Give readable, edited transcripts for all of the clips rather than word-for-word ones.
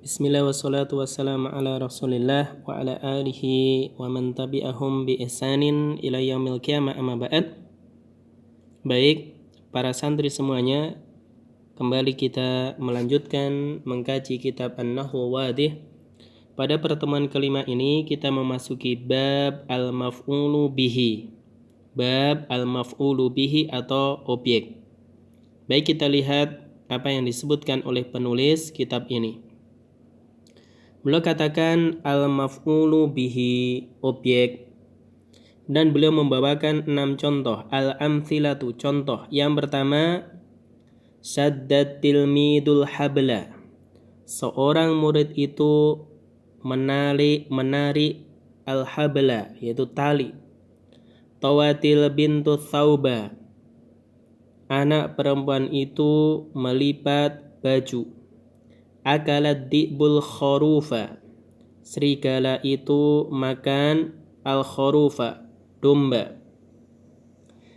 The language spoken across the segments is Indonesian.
Bismillah wassalatu wassalamu ala rasulillah wa ala alihi wa man tabi'ahum bi ihsanin ila yaumil qiyamah amma ba'd. Baik, para santri semuanya, kembali kita melanjutkan mengkaji kitab An-Nahwu Wadih. Pada pertemuan kelima ini kita memasuki bab al-maf'ulu bihi. Bab al-maf'ulu bihi atau objek. Baik, kita lihat apa yang disebutkan oleh penulis kitab ini. Beliau katakan al-maf'ulu bihi, objek, dan beliau membawakan 6 contoh. Al-amthilatu, contoh. Yang pertama, syaddat tilmidul habla. Seorang murid itu menarik al-habla, yaitu tali. Tawatil bintu thauba. Anak perempuan itu melipat baju. Akalat di'bul kharufa. Serigala itu makan al-kharufa, domba.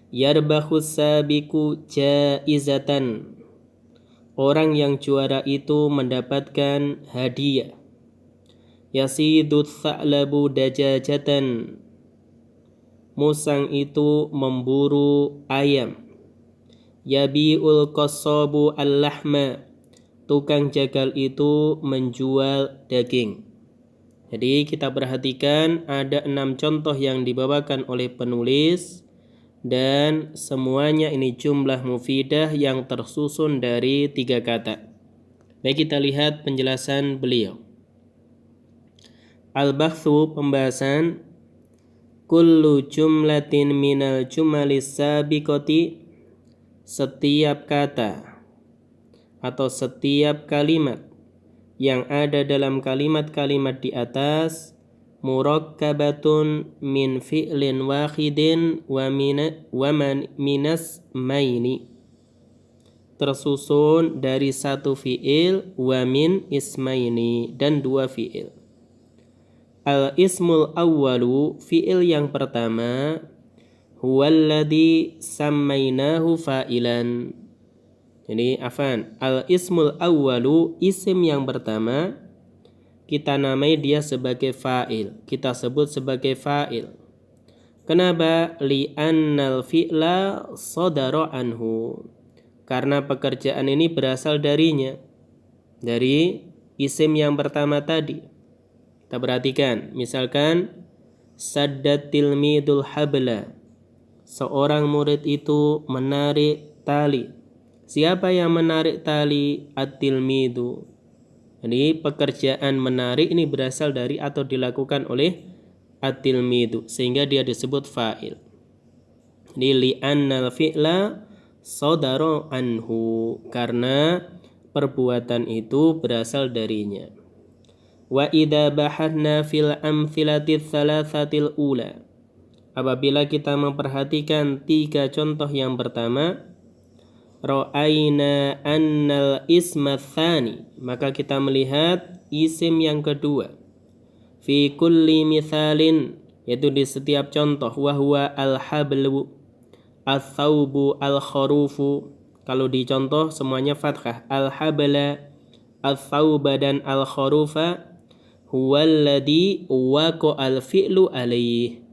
Yarbahus sabiku jaizatan. Orang yang juara itu mendapatkan hadiah. Yasidut tha'labu dajajatan. Musang itu memburu ayam. Yabi'ul qassabu al-lahma. Tukang jagal itu menjual daging. Jadi kita perhatikan ada 6 contoh yang dibawakan oleh penulis, dan semuanya ini jumlah mufidah yang tersusun dari 3 kata. Baik, kita lihat penjelasan beliau. Al-bahthu, pembahasan. Kullu jumlatin minal jumalis sabiqati. Setiap kata atau setiap kalimat yang ada dalam kalimat-kalimat di atas murakkabatun min fi'lin wahidin wa minas maini, tersusun dari 1 fi'il, wa min ismaini, dan 2 fi'il. Al-ismul awwalu, fi'il yang pertama, huwalladhi sammainahu fa'ilan. Jadi al-ismul awwalu, isim yang pertama, kita namai dia sebagai fa'il. Kita sebut sebagai fa'il. Kenapa? Li'annal fi'la sadara anhu. Karena pekerjaan ini berasal darinya. Dari isim yang pertama tadi. Kita perhatikan. Misalkan, saddat tilmidul habla. Seorang murid itu menarik tali. Siapa yang menarik tali? At-tilmidu. Jadi pekerjaan menarik ini berasal dari atau dilakukan oleh at-tilmidu, sehingga dia disebut fa'il. Jadi li'annal fi'la sadara anhu, karena perbuatan itu berasal darinya. Wa idza bahadna fil amthilati tsalatsatil ula. Apabila kita memperhatikan 3 contoh yang pertama, ra'ayna annal isma tsani, maka kita melihat isim yang kedua. Fi kulli mithalin, yaitu di setiap contoh, wa huwa al-hablu, al-thawbu, al-kharufu. Kalau di contoh semuanya fathah. Al-habla, al-thawba, dan al-kharufa huwalladhi waqa'al fi'lu alaih.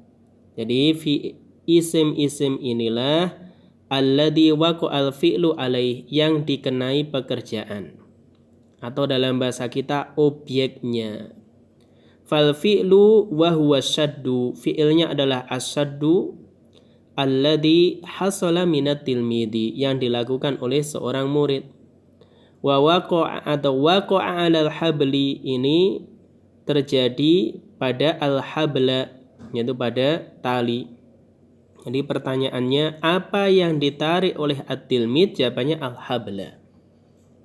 Jadi isim-isim inilah alladhi waqa'al fi'lu alaih, yang dikenai pekerjaan, atau dalam bahasa kita objeknya. Fal fi'lu wa huwa syaddu, fi'ilnya adalah asyaddu alladhi hasala minat tilmidi, yang dilakukan oleh seorang murid. Wa waqa'a atau waqa'a alal habli, ini terjadi pada al-habla, yaitu pada tali. Jadi pertanyaannya, apa yang ditarik oleh at-tilmid? Jawabannya al-habla.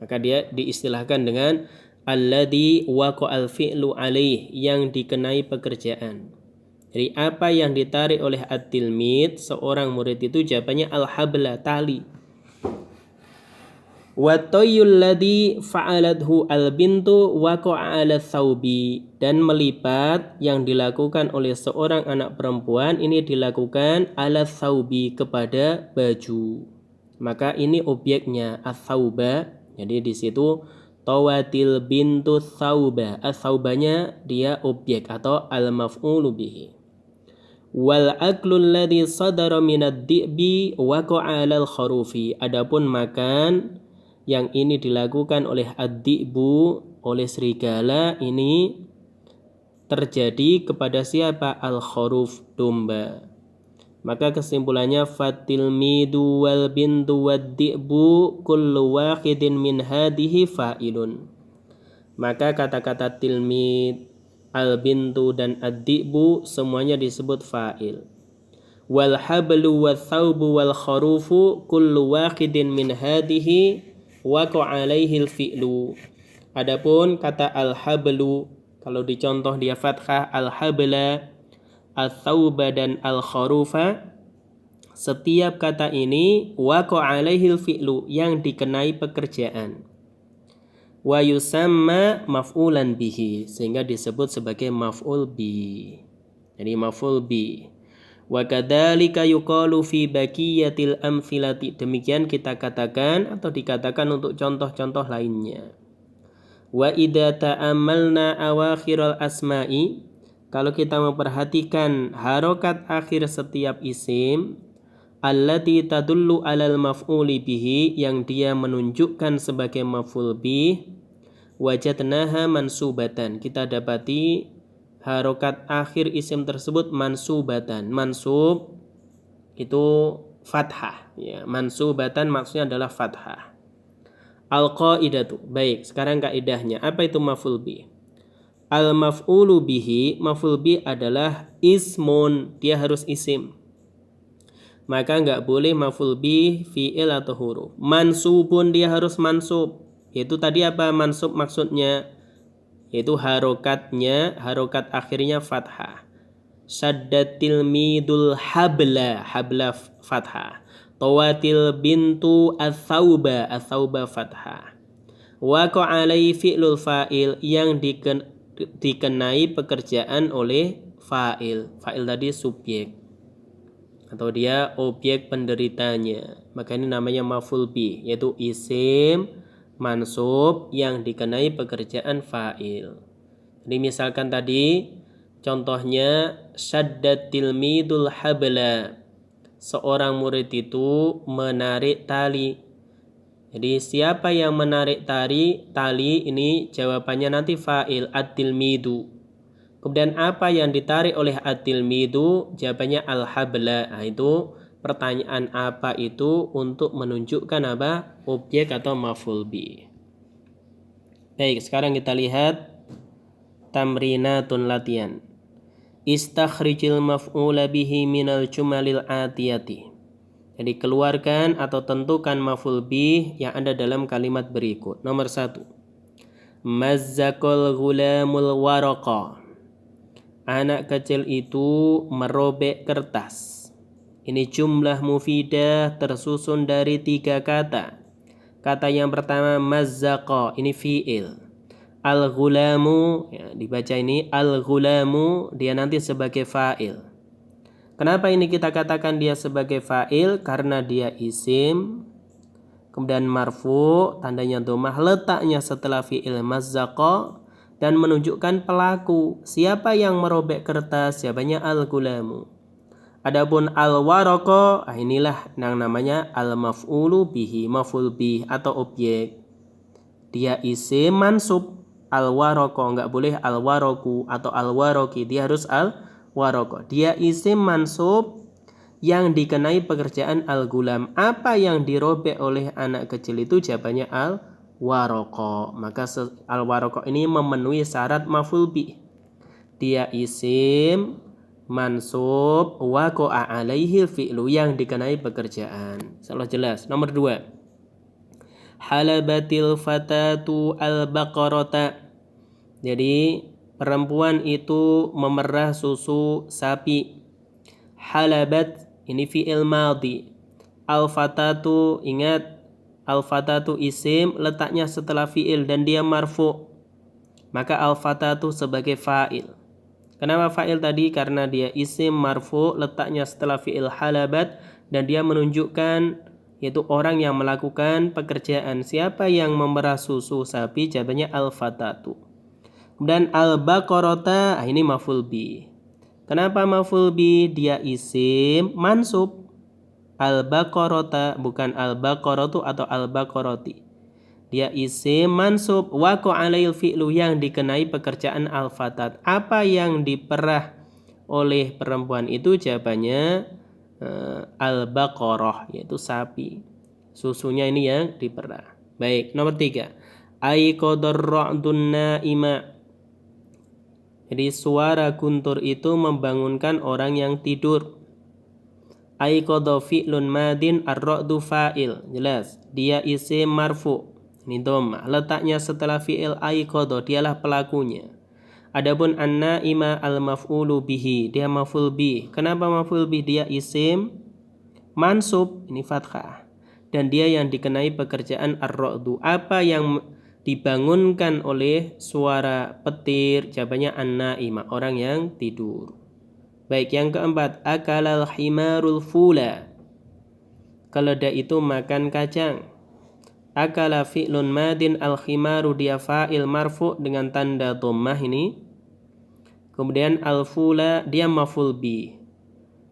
Maka dia diistilahkan dengan alladhi waqa'al fi'lu alaih, yang dikenai pekerjaan. Jadi apa yang ditarik oleh at-tilmid, seorang murid itu? Jawabannya al-habla, tali. Wa tayyul ladhi fa'alathu al-bintu waqa'a ala thawbi, dan melipat yang dilakukan oleh seorang anak perempuan ini dilakukan ala thawbi, kepada baju. Maka ini objeknya, ath-thawba. Jadi di situ Tawatil bintu thauba. As-saubanya dia objek atau al-maf'ulu bihi. Wal aklul ladzi sadara minad di'bi waqa'a 'alal kharufi. Adapun makan yang ini dilakukan oleh ad-di'bu, oleh serigala, ini terjadi kepada siapa? Al-kharuf, domba. Maka kesimpulannya fatilmidu wal bintu wad-di'bu kullu wahidin min hadhihi fa'ilun. Maka kata-kata tilmid, al-bintu dan ad-di'bu semuanya disebut fa'il. Wal hablu wal thawbu wal kharufu kullu wahidin min hadhihi waqa'a alaihi al-fi'lu. Adapun kata al-hablu, kalau dicontoh dia fathah, al-habla, al-thawba dan al-kharufa, setiap kata ini waqa'a alaihi al-fi'lu, yang dikenai pekerjaan. Wa yusamma maf'ulan bihi, sehingga disebut sebagai maf'ul bi. Jadi maf'ul bi. Wa kadzalika yuqalu fi baqiyatil amthilati. Demikian kita katakan atau dikatakan untuk contoh-contoh lainnya. Wa idza ta'ammalna awakhiral asma'i, kalau kita memperhatikan harokat akhir setiap isim, allati tadullu alal maf'uli bihi, yang dia menunjukkan sebagai maf'ul bih, wajadnaha mansubatan, kita dapati harokat akhir isim tersebut mansubatan. Mansub itu fathah, ya. Mansubatan maksudnya adalah fathah. Al-qaidatu. Baik, sekarang kaidahnya. Apa itu maf'ul bih? Al-maf'ulu bihi, maf'ul bih adalah ismun, dia harus isim. Maka enggak boleh maf'ul bih fi'il atau huruf. Mansubun, dia harus mansub. Itu tadi apa mansub maksudnya? Itu harokatnya, harokat akhirnya fathah. Syaddatil midul habla, habla fathah. Tawatil bintu as-sauba, as-sauba fathah. Waqa alai fi'lul fa'il, yang dikenai pekerjaan oleh fa'il. Fa'il tadi subjek, atau dia objek penderitanya. Maka ini namanya maf'ul bih, yaitu isim mansub yang dikenai pekerjaan fa'il. Jadi misalkan tadi contohnya syaddatil midul habla, seorang murid itu menarik tali. Jadi siapa yang menarik tali ini jawabannya nanti fa'il, at-tilmidu. Kemudian apa yang ditarik oleh at-tilmidu, jawabannya al-habla. Nah, itu pertanyaan apa itu untuk menunjukkan apa? Objek atau maf'ul bih. Baik, sekarang kita lihat tamrinatun latihan. Istakhrijil maf'ula bihi minal jumalil atiyati. Jadi keluarkan atau tentukan maf'ul bih yang ada dalam kalimat berikut. Nomor 1. Mazzaqal ghulamul waraqa. Anak kecil itu merobek kertas. Ini jumlah mufidah tersusun dari 3 kata. Kata yang pertama mazzaqa, ini fi'il. Al-ghulamu, ya, dibaca ini al-ghulamu, dia nanti sebagai fa'il. Kenapa ini kita katakan dia sebagai fa'il? Karena dia isim, kemudian marfu, tandanya dhammah, letaknya setelah fi'il mazzaqa, dan menunjukkan pelaku. Siapa yang merobek kertas? Jawabannya al-ghulamu. Adapun al-waraqa, inilah yang namanya al-maf'ulu bihi, maf'ul bih atau objek. Dia isim mansub. Al-waraqa, enggak boleh al-waraku atau al-waraqi, dia harus al-waraqa. Dia isim mansub yang dikenai pekerjaan al-gulam. Apa yang dirobek oleh anak kecil itu? Jawabannya al-waraqa. Maka al-waraqa ini memenuhi syarat maf'ul bih. Dia isim mansub waqa'a alaihi fi'lu, yang dikenai pekerjaan. Salah jelas. Nomor 2. Halabatil fatatu al-baqarata. Jadi perempuan itu memerah susu sapi. Halabat ini fi'il madhi. Al-fatatu, ingat al-fatatu isim, letaknya setelah fi'il dan dia marfu. Maka al-fatatu sebagai fa'il. Kenapa fa'il tadi? Karena dia isim marfu, letaknya setelah fi'il halabat, dan dia menunjukkan yaitu orang yang melakukan pekerjaan. Siapa yang memerah susu sapi? Jawabannya al-fatatu. Kemudian al-baqarata, ini maf'ul bih. Kenapa maf'ul bih? Dia isim mansub. Al-baqarata bukan al-baqaratu atau al-baqarati. Dia isim mansub waqa 'alail fi'lu yang dikenai pekerjaan al-fatat. Apa yang diperah oleh perempuan itu? Jawabannya al-baqarah, yaitu sapi. Susunya ini yang diperah. Baik, nomor 3. Aiqadar ra'dun naima. Jadi suara guntur itu membangunkan orang yang tidur. Aiqadha fi'lun madin ar-ra'du fa'il. Jelas, dia isim marfu. Ini dhammah. Letaknya setelah fi'il aiqadha, dialah pelakunya. Adapun an-naima al-maf'ulu bihi, dia maf'ul bih. Kenapa maf'ul bih? Dia isim mansub, ini fathah. Dan dia yang dikenai pekerjaan ar-ra'du. Apa yang dibangunkan oleh suara petir? Jawabannya an-naima, orang yang tidur. Baik, yang keempat, akalal himarul fula. Keledai itu makan kacang. Akala fi'lun madin al-himaru, dia fa'il marfu dengan tanda dhammah ini. Kemudian al-fula dia maf'ul bih.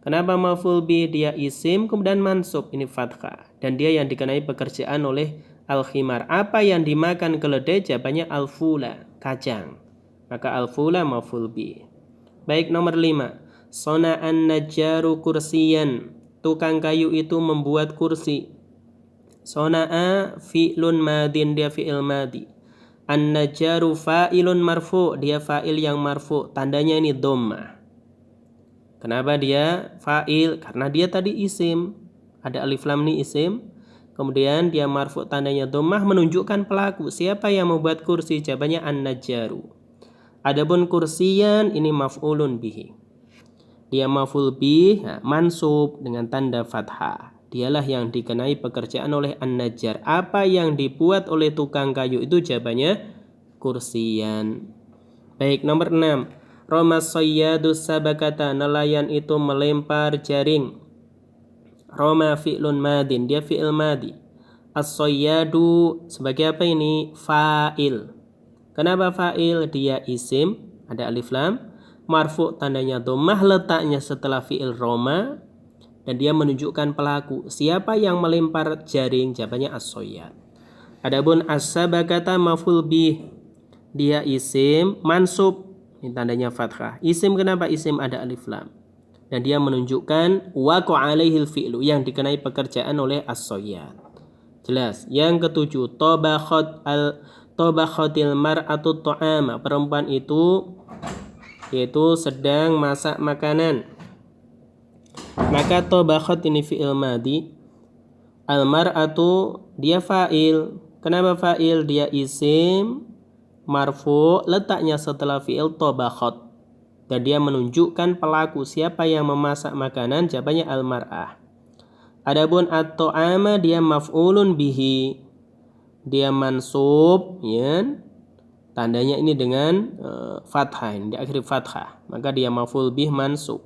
Kenapa maf'ul bih? Dia isim kemudian mansub, ini fathah. Dan dia yang dikenai pekerjaan oleh al-himar. Apa yang dimakan keledai? Jawabannya al-fula, kacang. Maka al-fula maf'ul bih. Baik, nomor 5. Sona'an najjaru kursiyan. Tukang kayu itu membuat kursi. Sona'a fi'lun madin, dia fi'il madi. An-najjaru fa'ilun marfu, dia fa'il yang marfu. Tandanya ini dhammah. Kenapa dia fa'il? Karena dia tadi isim. Ada alif lam ini isim. Kemudian dia marfu, tandanya dhammah, menunjukkan pelaku. Siapa yang membuat kursi? Jawabannya an-najjaru. Adapun kursiyan ini maf'ulun bihi. Dia maf'ul bih, mansub dengan tanda fathah. Dialah yang dikenai pekerjaan oleh an-najjar. Apa yang dibuat oleh tukang kayu itu? Jawabannya kursiyan. Baik, nomor 6. Ramas sayyadus sabakata, nelayan itu melempar jaring. Roma fi'lun madin, dia fi'il madi. As-sayyadu sebagai apa ini? Fa'il. Kenapa fa'il? Dia isim, ada alif lam. Marfu, tandanya dhammah, letaknya setelah fi'il roma. Dan dia menunjukkan pelaku. Siapa yang melempar jaring? Jawabannya as-sayyad. Adapun as-sabakata maf'ul bih, dia isim mansub, ini tandanya fathah. Isim, kenapa isim? Ada alif lam. Dan dia menunjukkan waqa 'alaihil fi'lu, yang dikenai pekerjaan oleh as-sayyad. Jelas. Yang ketujuh, tabakhatil mar'atu ta'ama. Perempuan itu yaitu sedang masak makanan. Maka tabakhat ini fi'il madi. Al-mar'atu dia fa'il. Kenapa fa'il? Dia isim marfu, letaknya setelah fi'il tabakhat. Dan dia menunjukkan pelaku. Siapa yang memasak makanan? Jawabannya al-mar'ah. Adapun at-ta'ama dia maf'ulun bihi. Dia mansub, ya. Tandanya ini dengan fathah, ini diakhiri fathah. Maka dia maf'ul bih mansub.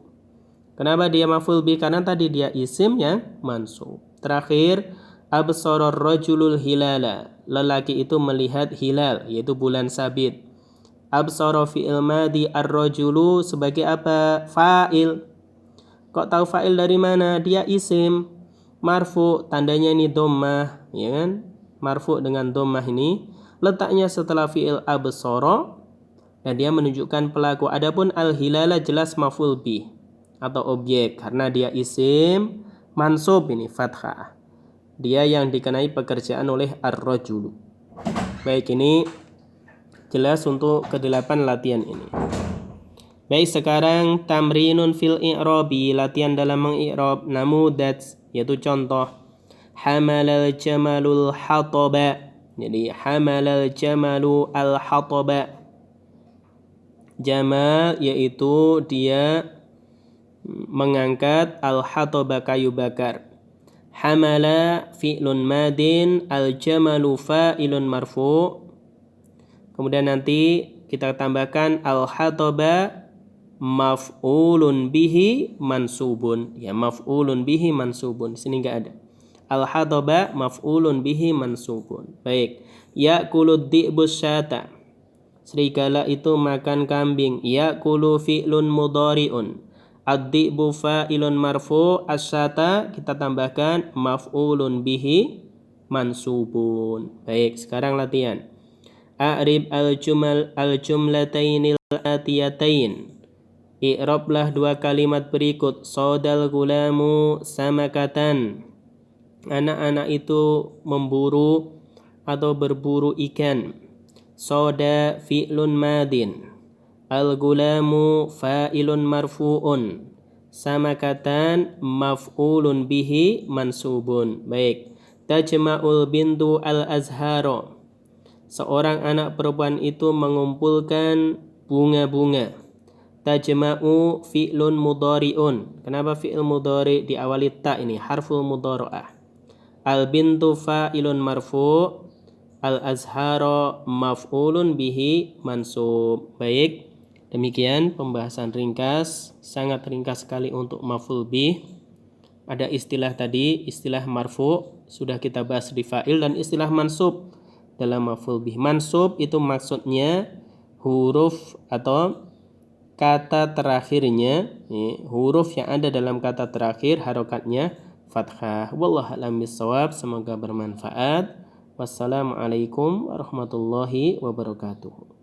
Kenapa dia maf'ul bih? Karena tadi dia isim yang mansub. Terakhir, absara rajulul hilala. Lelaki itu melihat hilal, yaitu bulan sabit. Absara fi'il madi, ar-rajulu sebagai apa? Fa'il. Kok tahu fa'il dari mana? Dia isim marfu, tandanya ini dhammah, ya kan? Marfu dengan dhammah ini. Letaknya setelah fi'il absara dan dia menunjukkan pelaku. Adapun al-hilala jelas maf'ul bih atau objek karena dia isim mansub, ini fathah. Dia yang dikenai pekerjaan oleh ar-rajulu. Baik, ini jelas untuk ke-8 latihan ini. Baik, sekarang tamrinun fil i'rabi, latihan dalam mengi'rab. Namudats, yaitu contoh. Hamalal jamalul hataba. Jadi hamalal jamalu al-hataba. Jamal yaitu dia mengangkat al-hataba, kayu bakar. Hamala fi'lun madin, al-jamalu fa'ilun marfu. Kemudian nanti kita tambahkan al-hataba maf'ulun bihi mansubun. Ya, maf'ulun bihi mansubun. Sini enggak ada. Al-hadaba maf'ulun bihi mansubun. Baik. Ya'kulud dhi'bus syata. Serigala itu makan kambing. Ya'kulu fi'lun mudhari'un. Ad-dhi'bu fa'ilun marfu'. Asyata kita tambahkan maf'ulun bihi mansubun. Baik, sekarang latihan. A'rib al-jumlatainil atiyatain. I'rablah dua kalimat berikut. Sodal gulamu samakatan. Anak-anak itu memburu atau berburu ikan. Soda fi'lun madin. Al-gulamu fa'ilun marfu'un. Samakatan maf'ulun bihi mansubun. Baik. Tajma'ul bintu al-azharo. Seorang anak perempuan itu mengumpulkan bunga-bunga. Tajma'u fi'lun mudhari'un. Kenapa fi'il mudhari diawali ta ini? Harful mudhara'ah. Al-bintu fa'ilun marfu'. Al-azharo maf'ulun bihi mansub. Baik, demikian pembahasan ringkas. Sangat ringkas sekali untuk maf'ul bih. Ada istilah tadi, istilah marfu' sudah kita bahas di fa'il, dan istilah mansub dalam maf'ul bih. Mansub itu maksudnya huruf atau kata terakhirnya, huruf yang ada dalam kata terakhir harokatnya fathah. Wallahu a'lam bishawab. Semoga bermanfaat. Wassalamualaikum warahmatullahi wabarakatuh.